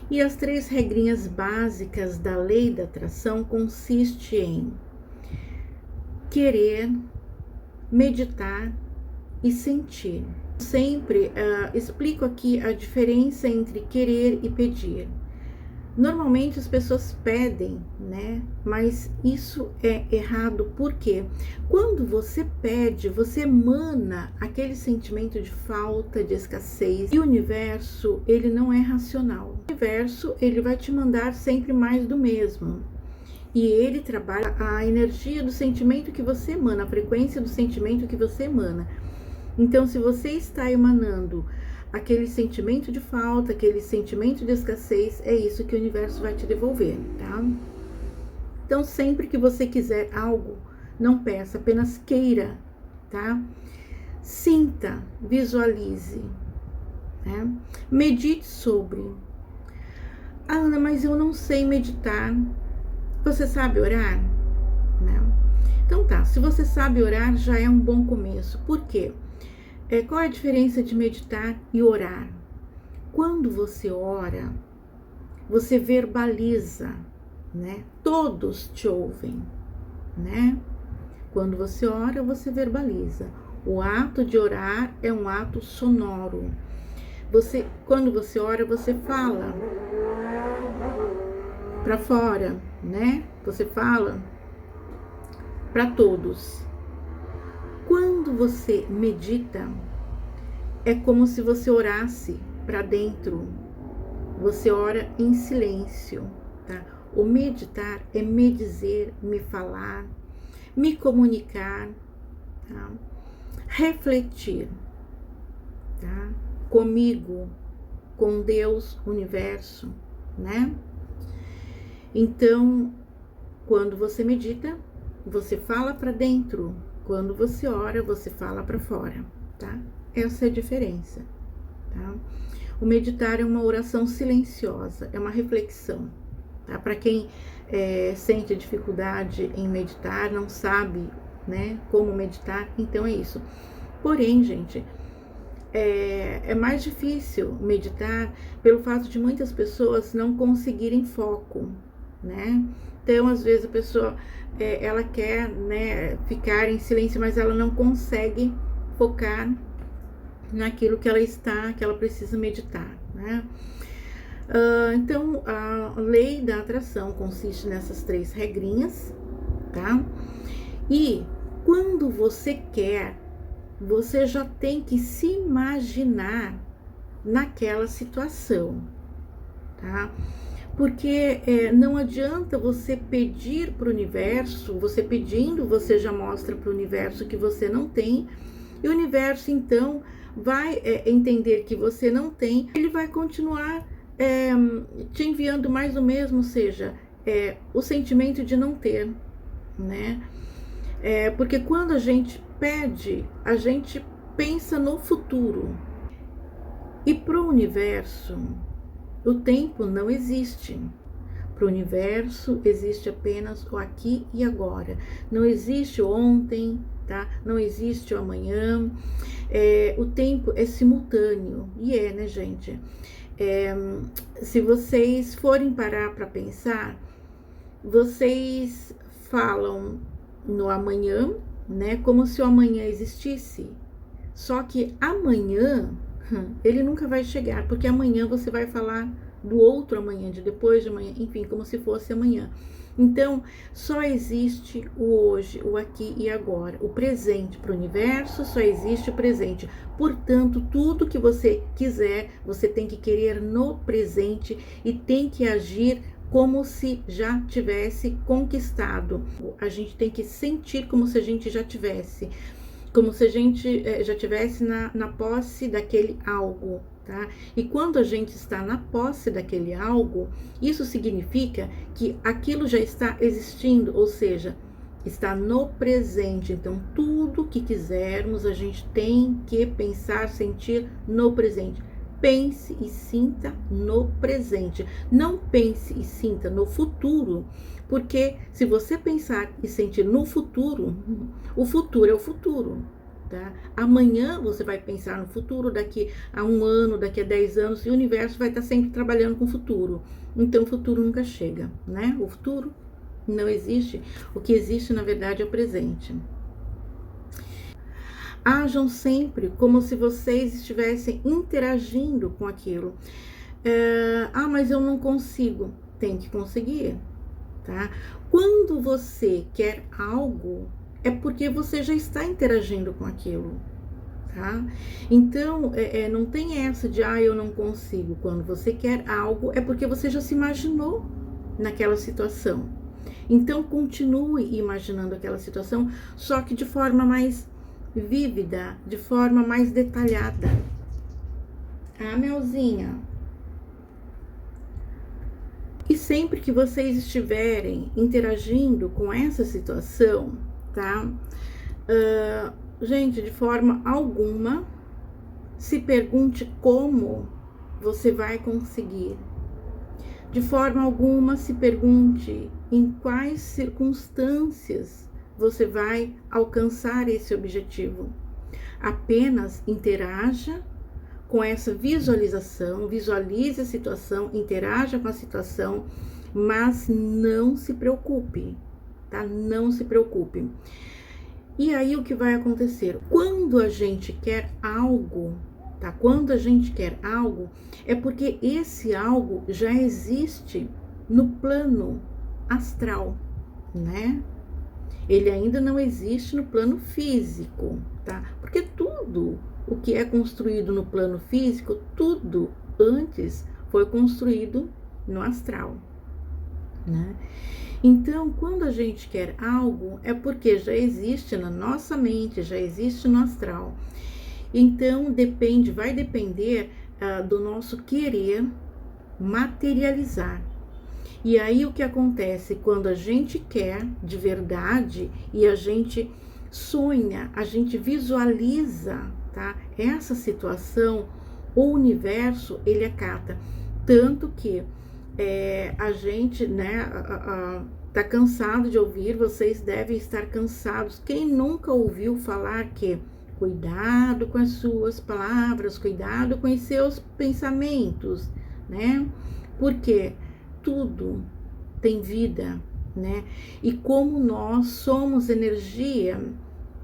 E as 3 regrinhas básicas da lei da atração consiste em querer, meditar e sentir. Sempre explico aqui a diferença entre querer e pedir. Normalmente as pessoas pedem, né? Mas isso é errado, porque quando você pede, você emana aquele sentimento de falta, de escassez. E o universo, ele não é racional. O universo, ele vai te mandar sempre mais do mesmo. E ele trabalha a energia do sentimento que você emana, a frequência do sentimento que você emana. Então, se você está emanando aquele sentimento de falta, aquele sentimento de escassez, é isso que o universo vai te devolver, tá? Então, sempre que você quiser algo, não peça, apenas queira, tá? Sinta, visualize, né? Medite sobre. Ah, Ana, mas eu não sei meditar. Você sabe orar? Não. Então tá, se você sabe orar, já é um bom começo. Por quê? Qual é a diferença de meditar e orar? Quando você ora, você verbaliza, né? Todos te ouvem, né? Quando você ora, você verbaliza. O ato de orar é um ato sonoro. Quando você ora, você fala para fora, né? Você fala para todos. Quando você medita, é como se você orasse para dentro. Você ora em silêncio, tá? O meditar é me dizer, me falar, me comunicar, tá? Refletir, tá? Comigo, com Deus, universo, né? Então, quando você medita, você fala para dentro. Quando você ora, você fala para fora, tá? Essa é a diferença, tá? O meditar é uma oração silenciosa, é uma reflexão, tá? Para quem sente dificuldade em meditar, não sabe, né, como meditar, então é isso. Porém, gente, é mais difícil meditar pelo fato de muitas pessoas não conseguirem foco, né? Então, às vezes a pessoa ela quer, né, ficar em silêncio, mas ela não consegue focar naquilo que ela precisa meditar, né? Então, a lei da atração consiste nessas 3 regrinhas, tá? E quando você quer, você já tem que se imaginar naquela situação, tá? Porque não adianta você pedir para o universo, você pedindo, você já mostra para o universo que você não tem, e o universo então vai entender que você não tem, ele vai continuar te enviando mais do mesmo, ou seja, o sentimento de não ter, né? Porque quando a gente pede, a gente pensa no futuro, e para o universo, o tempo não existe. Para o universo existe apenas o aqui e agora. Não existe ontem, tá? Não existe o amanhã. O tempo é simultâneo. E né, gente? Se vocês forem parar para pensar, vocês falam no amanhã, né? Como se o amanhã existisse. Só que amanhã ele nunca vai chegar, porque amanhã você vai falar do outro amanhã, de depois de amanhã, enfim, como se fosse amanhã. Então, só existe o hoje, o aqui e agora. O presente para o universo só existe o presente. Portanto, tudo que você quiser, você tem que querer no presente e tem que agir como se já tivesse conquistado. A gente tem que sentir como se a gente já tivesse. Como se a gente já tivesse na posse daquele algo, tá? E quando a gente está na posse daquele algo, isso significa que aquilo já está existindo, ou seja, está no presente. Então, tudo que quisermos, a gente tem que pensar, sentir no presente. Pense e sinta no presente. Não pense e sinta no futuro, porque se você pensar e sentir no futuro, o futuro é o futuro, tá? Amanhã você vai pensar no futuro, daqui a 1 ano, daqui a 10 anos, e o universo vai estar sempre trabalhando com o futuro. Então, o futuro nunca chega, né? O futuro não existe. O que existe, na verdade, é o presente. Ajam sempre como se vocês estivessem interagindo com aquilo. Mas eu não consigo. Tem que conseguir, tá? Quando você quer algo, é porque você já está interagindo com aquilo, tá? Então, não tem essa de, eu não consigo. Quando você quer algo, é porque você já se imaginou naquela situação. Então, continue imaginando aquela situação, só que de forma mais vívida, de forma mais detalhada. Melzinha. E sempre que vocês estiverem interagindo com essa situação, tá? Gente, de forma alguma, se pergunte como você vai conseguir. De forma alguma, se pergunte em quais circunstâncias você vai alcançar esse objetivo. Apenas interaja com essa visualização, visualize a situação, interaja com a situação, mas não se preocupe, tá? Não se preocupe. E aí o que vai acontecer? Quando a gente quer algo, tá? Quando a gente quer algo, é porque esse algo já existe no plano astral, né? Ele ainda não existe no plano físico, tá? Porque tudo o que é construído no plano físico, tudo antes foi construído no astral, né? Então, quando a gente quer algo, é porque já existe na nossa mente, já existe no astral. Então, vai depender do nosso querer materializar. E aí, o que acontece quando a gente quer de verdade e a gente sonha, a gente visualiza, tá? Essa situação, o universo, ele acata. Tanto que a gente, né, tá cansado de ouvir, vocês devem estar cansados. Quem nunca ouviu falar que cuidado com as suas palavras, cuidado com os seus pensamentos, né? Porque tudo tem vida, né? E como nós somos energia,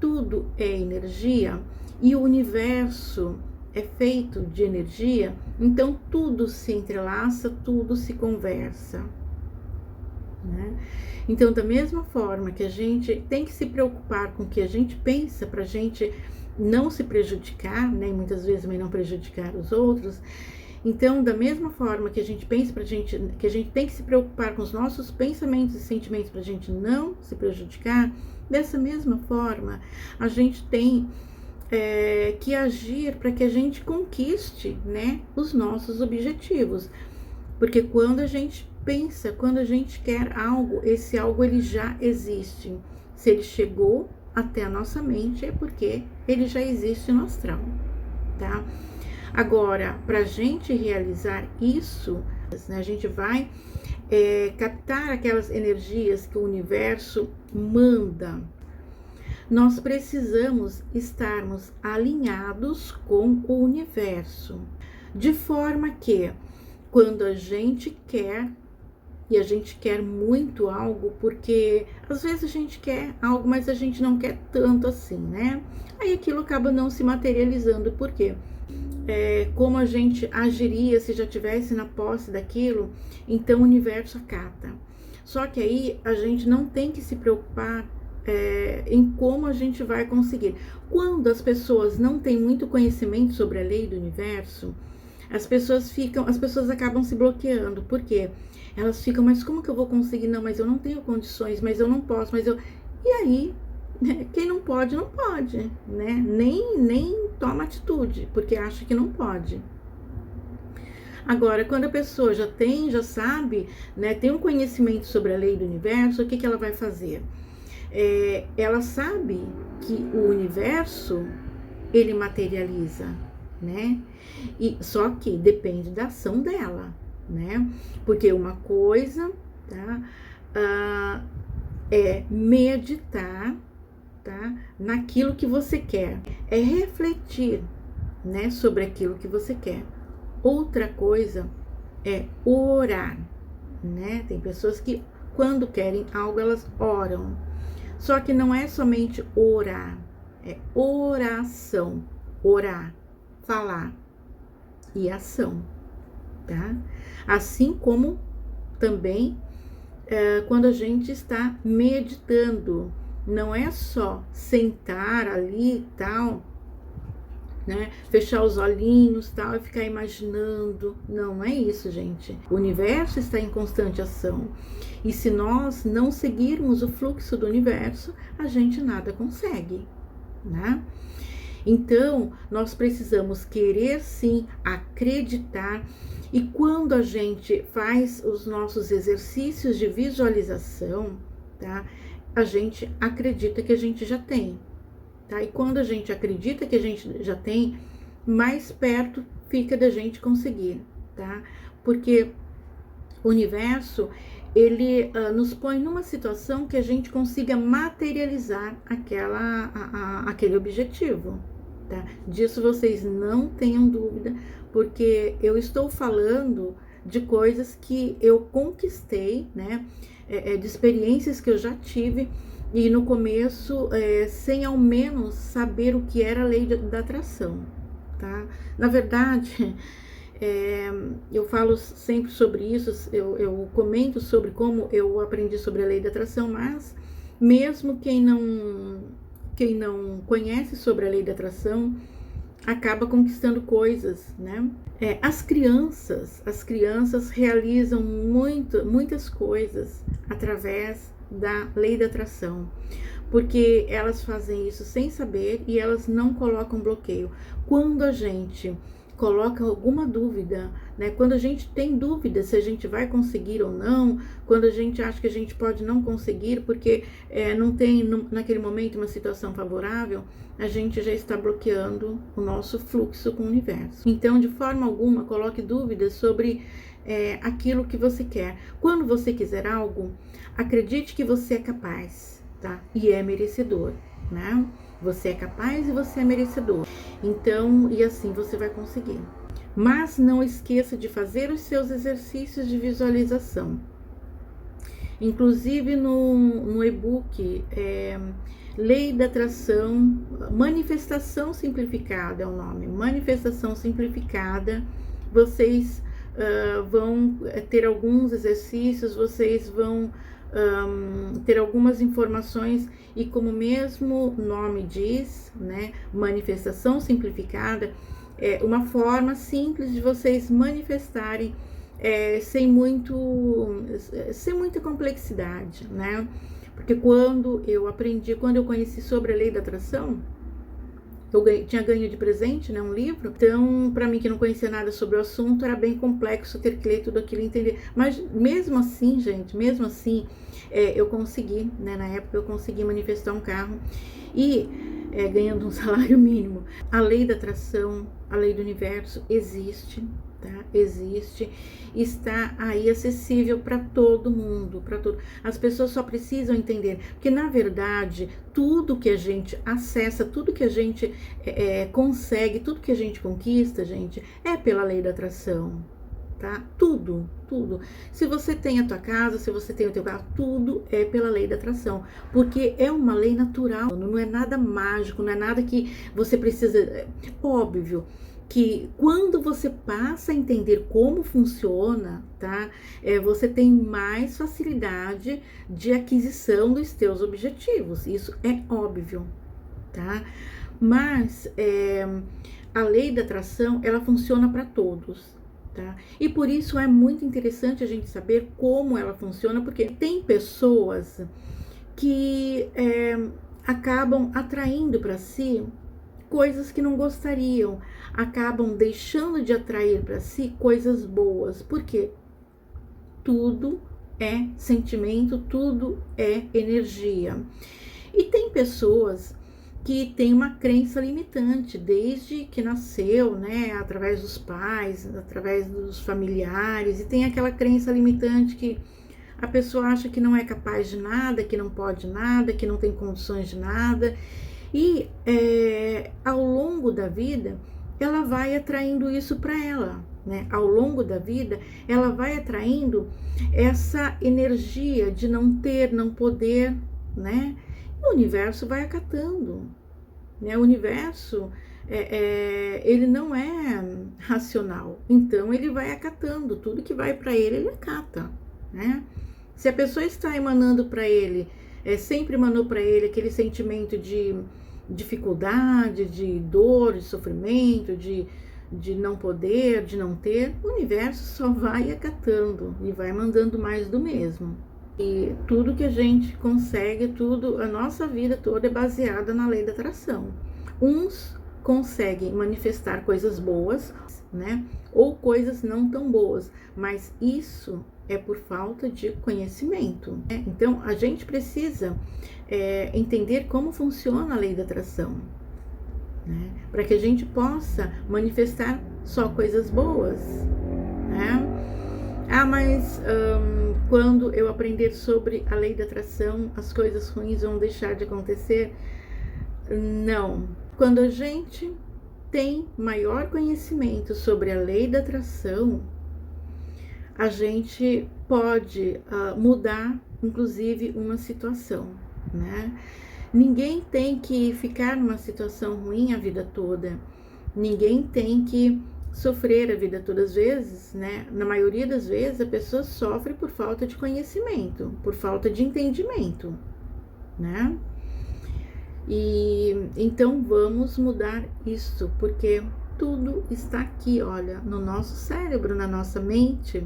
tudo é energia, e o universo é feito de energia, então tudo se entrelaça, tudo se conversa, né? Então, da mesma forma que a gente tem que se preocupar com o que a gente pensa, para a gente não se prejudicar, né? E muitas vezes também não prejudicar os outros. Então, da mesma forma que a gente pensa que a gente tem que se preocupar com os nossos pensamentos e sentimentos para a gente não se prejudicar, dessa mesma forma, a gente tem que agir para que a gente conquiste, né, os nossos objetivos. Porque quando a gente pensa, quando a gente quer algo, esse algo ele já existe. Se ele chegou até a nossa mente, é porque ele já existe no astral, tá? Agora, para a gente realizar isso, né, a gente vai captar aquelas energias que o universo manda. Nós precisamos estarmos alinhados com o universo, de forma que, quando a gente quer, e a gente quer muito algo, porque às vezes a gente quer algo, mas a gente não quer tanto assim, né? Aí aquilo acaba não se materializando, por quê? Como a gente agiria se já tivesse na posse daquilo, então o universo acata. Só que aí a gente não tem que se preocupar em como a gente vai conseguir. Quando as pessoas não têm muito conhecimento sobre a lei do universo, as pessoas acabam se bloqueando. Por quê? Elas ficam, mas como que eu vou conseguir? Não, mas eu não tenho condições, mas eu não posso, E aí, quem não pode, não pode, né? Nem toma atitude, porque acha que não pode. Agora, quando a pessoa já sabe, né, tem um conhecimento sobre a lei do universo, o que ela vai fazer? Ela sabe que o universo, ele materializa, né? E só que depende da ação dela, né? Porque uma coisa, tá, é meditar, tá? Naquilo que você quer. É refletir, né, sobre aquilo que você quer. Outra coisa é orar, né? Tem pessoas que, quando querem algo, elas oram. Só que não é somente orar, é oração. Orar, falar e ação, tá? Assim como também quando a gente está meditando, não é só sentar ali e tal, né? Fechar os olhinhos tal e ficar imaginando. Não é isso, gente. O universo está em constante ação. E se nós não seguirmos o fluxo do universo, a gente nada consegue, né? Então, nós precisamos querer sim, acreditar. E quando a gente faz os nossos exercícios de visualização, tá? A gente acredita que a gente já tem. Tá? E quando a gente acredita que a gente já tem, mais perto fica da gente conseguir, tá? Porque o universo, ele nos põe numa situação que a gente consiga materializar aquele objetivo, tá? Disso vocês não tenham dúvida, porque eu estou falando de coisas que eu conquistei, né? De experiências que eu já tive. E no começo, sem ao menos saber o que era a lei da atração, tá? Na verdade, eu falo sempre sobre isso, eu comento sobre como eu aprendi sobre a lei da atração, mas mesmo quem não conhece sobre a lei da atração, acaba conquistando coisas, né? As crianças realizam muitas coisas através da lei da atração, porque elas fazem isso sem saber e elas não colocam bloqueio. Quando a gente coloca alguma dúvida, né? Quando a gente tem dúvida se a gente vai conseguir ou não, quando a gente acha que a gente pode não conseguir porque não tem naquele momento uma situação favorável, a gente já está bloqueando o nosso fluxo com o universo. Então, de forma alguma, coloque dúvidas sobre aquilo que você quer. Quando você quiser algo, acredite que você é capaz, tá? E é merecedor, né? Você é capaz e você é merecedor. Então, e assim você vai conseguir. Mas não esqueça de fazer os seus exercícios de visualização. Inclusive no e-book Lei da Atração, Manifestação Simplificada é o nome. Manifestação Simplificada. Vocês vão ter alguns exercícios, vocês vão ter algumas informações e como mesmo nome diz, né, manifestação simplificada, é uma forma simples de vocês manifestarem sem muita complexidade, né? Porque quando eu conheci sobre a lei da atração, tinha ganho de presente, né, um livro. Então, para mim que não conhecia nada sobre o assunto, era bem complexo ter que ler tudo aquilo e entender. Mas mesmo assim, gente, eu consegui, né, na época eu consegui manifestar um carro e ganhando um salário mínimo. A lei da atração, a lei do universo existe, tá? Existe, está aí acessível para todo mundo, para todo. As pessoas só precisam entender, porque na verdade tudo que a gente acessa, tudo que a gente consegue, tudo que a gente conquista, gente, é pela lei da atração, tá? Tudo. Se você tem a tua casa, se você tem o teu carro, tudo é pela lei da atração, porque é uma lei natural, não é nada mágico, não é nada que você precisa. Óbvio que quando você passa a entender como funciona, tá? Você tem mais facilidade de aquisição dos teus objetivos, isso é óbvio, tá? Mas a lei da atração, ela funciona para todos, tá? E por isso é muito interessante a gente saber como ela funciona, porque tem pessoas que acabam atraindo para si coisas que não gostariam, acabam deixando de atrair para si coisas boas. Por quê? Tudo é sentimento, tudo é energia. E tem pessoas que têm uma crença limitante desde que nasceu, né, através dos pais, através dos familiares, e tem aquela crença limitante que a pessoa acha que não é capaz de nada, que não pode nada, que não tem condições de nada. E ao longo da vida, ela vai atraindo isso para ela, né? Ao longo da vida, ela vai atraindo essa energia de não ter, não poder, né? E o universo vai acatando, né? O universo, ele não é racional, então ele vai acatando tudo que vai para ele acata, né? Se a pessoa está emanando para ele, sempre emanou para ele aquele sentimento de dificuldade, de dor, de sofrimento, de não poder, de não ter, o universo só vai acatando e vai mandando mais do mesmo. E tudo que a gente consegue, tudo, a nossa vida toda é baseada na lei da atração. Uns conseguem manifestar coisas boas, né? Ou coisas não tão boas, mas isso é por falta de conhecimento, né? Então a gente precisa entender como funciona a lei da atração, né? Para que a gente possa manifestar só coisas boas, né? Mas quando eu aprender sobre a lei da atração, as coisas ruins vão deixar de acontecer? Não. Quando a gente tem maior conhecimento sobre a lei da atração, a gente pode mudar, inclusive, uma situação, né? Ninguém tem que ficar numa situação ruim a vida toda. Ninguém tem que sofrer a vida toda. Às vezes, né? Na maioria das vezes, a pessoa sofre por falta de conhecimento, por falta de entendimento, né? E então vamos mudar isso, porque tudo está aqui, olha, no nosso cérebro, na nossa mente.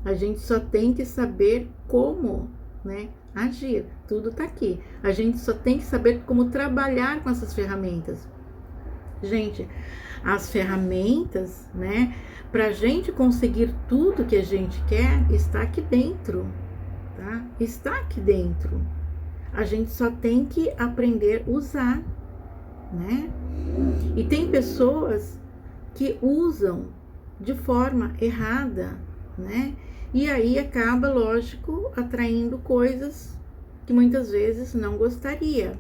A gente só tem que saber como, né, agir. Tudo tá aqui. A gente só tem que saber como trabalhar com essas ferramentas. Gente, as ferramentas, né, pra gente conseguir tudo que a gente quer, está aqui dentro, tá? Está aqui dentro. A gente só tem que aprender a usar, né? E tem pessoas que usam de forma errada, né? E aí acaba, lógico, atraindo coisas que muitas vezes não gostaria,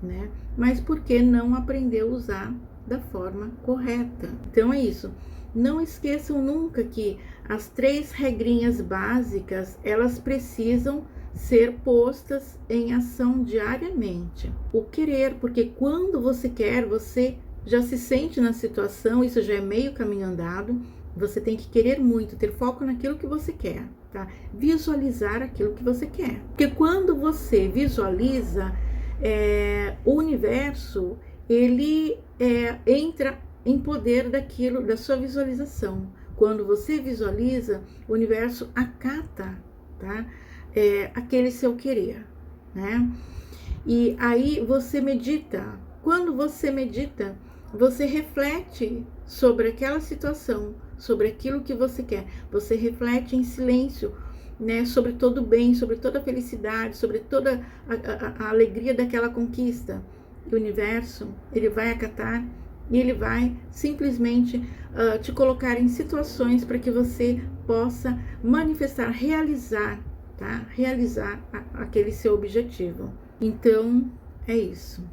né? Mas porque não aprendeu a usar da forma correta. Então é isso. Não esqueçam nunca que as 3 regrinhas básicas, elas precisam ser postas em ação diariamente. O querer, porque quando você quer, você já se sente na situação, isso já é meio caminho andado. Você tem que querer muito, ter foco naquilo que você quer, tá? Visualizar aquilo que você quer. Porque quando você visualiza, o universo, ele entra em poder daquilo, da sua visualização. Quando você visualiza, o universo acata, tá? Aquele seu querer, né? E aí você medita. Quando você medita, você reflete sobre aquela situação, sobre aquilo que você quer. Você reflete em silêncio, né? Sobre todo o bem, sobre toda a felicidade, sobre toda a alegria daquela conquista. E o universo, ele vai acatar e ele vai simplesmente te colocar em situações para que você possa manifestar, realizar, tá? Realizar aquele seu objetivo. Então, é isso.